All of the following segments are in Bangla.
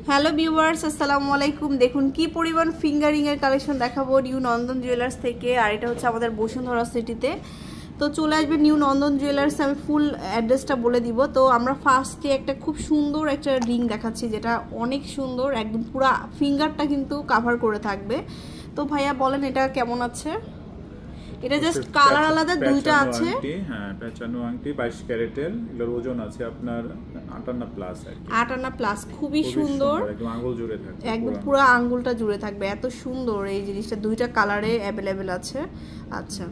হ্যালো ভিউয়ার্স, আসসালামু আলাইকুম। দেখুন কি পরিমাণ ফিঙ্গারিং এর কালেকশন দেখাবো নিউ নন্দন জুয়েলার্স থেকে। আর এটা হচ্ছে আমাদের বসুন্ধরা সিটিতে। তো চলে আসবে নিউ নন্দন জুয়েলার্স। আমি ফুল অ্যাড্রেসটা বলে দিব। তো আমরা ফার্স্টে একটা খুব সুন্দর একটা রিং দেখাচ্ছি, যেটা অনেক সুন্দর, একদম পুরো ফিঙ্গারটা কিন্তু কাভার করে থাকবে। তো ভাইয়া বলেন এটা কেমন আছে? এটা জাস্ট কালার আলাদা দুইটা আছে। হ্যাঁ, 55 আংটি 22 ক্যারেটের। এর ওজন আছে আপনার 58 প্লাস। 58 প্লাস, খুবই সুন্দর, একদম আঙ্গুল জুড়ে থাকবে, একদম পুরো আঙ্গুলটা জুড়ে থাকবে। এত সুন্দর এই জিনিসটা, দুইটা কালারে অ্যাভেলেবেল আছে। আচ্ছা,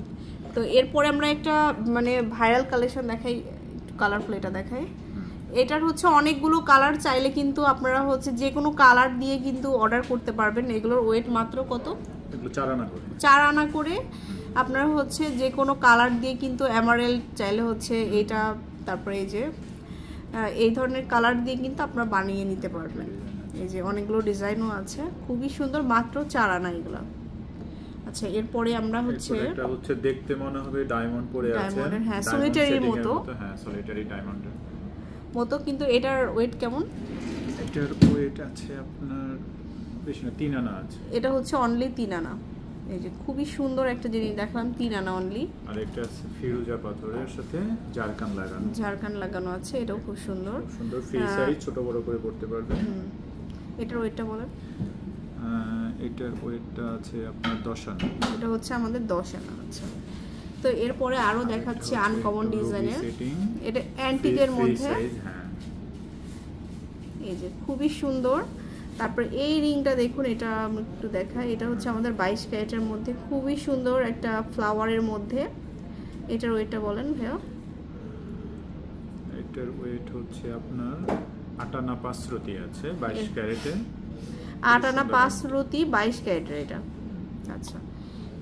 তো এরপরে আমরা একটা মানে ভাইরাল কালেকশন দেখাই, কালারফুল এটা দেখাই। এটার হচ্ছে অনেকগুলো কালার, চাইলে কিন্তু আপনারা হচ্ছে যে কোনো কালার দিয়ে কিন্তু অর্ডার করতে পারবেন। এগুলোর ওয়েট মাত্র কত? 4 আনা করে। আপনারা হচ্ছে যে কোনো কালার দিয়ে কিন্তু এমারেল্ড চাইলে হচ্ছে এটা, তারপরে এই যে এই ধরনের কালার দিয়ে কিন্তু আপনারা বানিয়ে নিতে পারবেন। এই যে অনেকগুলো ডিজাইনও আছে, খুবই সুন্দর, মাত্র 4 আনা এগুলো। আচ্ছা, এরপরে আমরা হচ্ছে এটা হচ্ছে দেখতে মনে হবে ডায়মন্ড পরে আছে, ডায়মন্ডের, হ্যাঁ সলিটারির মতো, হ্যাঁ সলিটারি ডায়মন্ডের মতো। কিন্তু এটার ওয়েট কেমন? এটার ওয়েট আছে আপনার বেশি না, 3 আনা আছে। এটা হচ্ছে অনলি 3 আনা। এই যে খুবই সুন্দর একটা জিনিস দেখলাম, 3 আনা অনলি। আর এটা আছে ফিরোজা পাথরের সাথে জারকান লাগানো, জারকান লাগানো আছে। এটাও খুব সুন্দর, সুন্দর ফ্রি সাইজ, ছোট বড় করে পড়তে পারবেন। এটার ওয়েটটা বলেন। এটার ওয়েটটা আছে আপনার 10 আনা। এটা হচ্ছে আমাদের 10 আনা। আচ্ছা, তো এরপরে আরো দেখাচ্ছি আনকমন ডিজাইনের। এটা অ্যান্টিকের মধ্যে, এই যে খুবই সুন্দর। তারপর এই রিংটা দেখুন, এটা আমি একটু দেখাই। এটা হচ্ছে আমাদের 22 ক্যারেটের মধ্যে, খুবই সুন্দর একটা ফ্লাওয়ারের মধ্যে। এটার ওয়েটটা বলেন ভাইয়া। এটার ওয়েট হচ্ছে আপনার 8 আনা 5 রতি আছে, 22 ক্যারেটে। 8 আনা 5 রতি 22 ক্যারেটের এটা। আচ্ছা,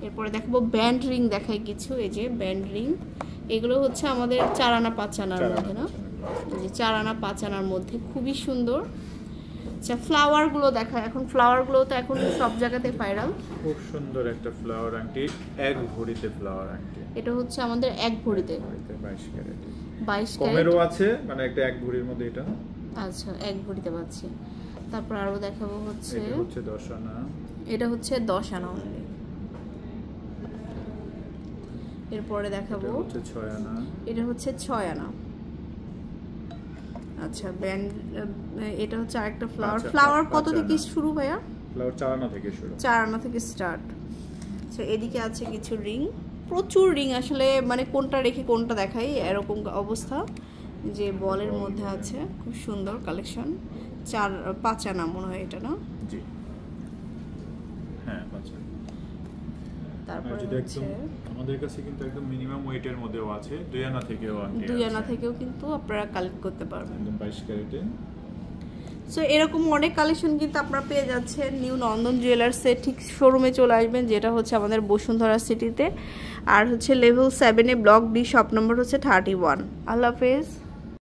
এরপরে দেখবো ব্যান্ড রিং দেখাই কিছু। এই যে ব্যান্ড রিং, এগুলো হচ্ছে আমাদের 4 আনা 5 আনার মধ্যে, না এই যে 4 আনা 5 আনার মধ্যে, খুবই সুন্দর। আচ্ছা, ফ্লাওয়ার গুলো দেখায়। এখন ফ্লাওয়ার গুলো তো এখন সব জায়গাতে ভাইরাল। খুব সুন্দর একটা ফ্লাওয়ার আংটি, এক ভরিতে ফ্লাওয়ার আংটি। এটা হচ্ছে আমাদের এক ভরিতে 22 ক্যারেট। 22 ক্যারেট কমেরও আছে, মানে একটা এক ভরির মধ্যে এটা। আচ্ছা, এক ভরিতে পাচ্ছি। তারপর আরো দেখাবো হচ্ছে, এটা হচ্ছে 10 আনা। এটা হচ্ছে 10 আনা অনলি। এরপরে দেখাবো এটা হচ্ছে 6 আনা। এটা হচ্ছে 6 আনা। আচ্ছা, ব্যান্ড, এটা হচ্ছে আরেকটা ফ্লাওয়ার। ফ্লাওয়ার কত থেকে শুরু ভাইয়া? ফ্লাওয়ার 4 আনা থেকে শুরু, 4 আনা থেকে স্টার্ট। আচ্ছা, এদিকে আছে কিছু রিং, প্রচুর রিং, আসলে মানে কোনটা রেখে কোনটা দেখাই এরকম অবস্থা। যে বলের মধ্যে আছে, খুব সুন্দর কালেকশন। 5 আনা মনে হয় এটা, না? জি হ্যাঁ, 5 আনা। তারপরে হচ্ছে আমাদের কাছে কিন্তু একদম মিনিমাম ওয়েটের মধ্যেও আছে, 2 আনা থেকেও আছে, 2 আনা থেকেও কিন্তু আপনারা কালেক্ট করতে পারবেন, একদম 22 ক্যারেটে। সো এরকম অনেক কালেকশন কিন্তু আপনারা পেয়ে যাচ্ছেন নিউ নন্দন জুয়েলার্সের ঠিক শোরুমে চলে আসবেন, যেটা হচ্ছে আমাদের বসুন্ধরা সিটিতে। আর হচ্ছে লেভেল 7 এ ব্লক ডি, শপ নম্বর হচ্ছে 31। আল্লাহ হাফেজ।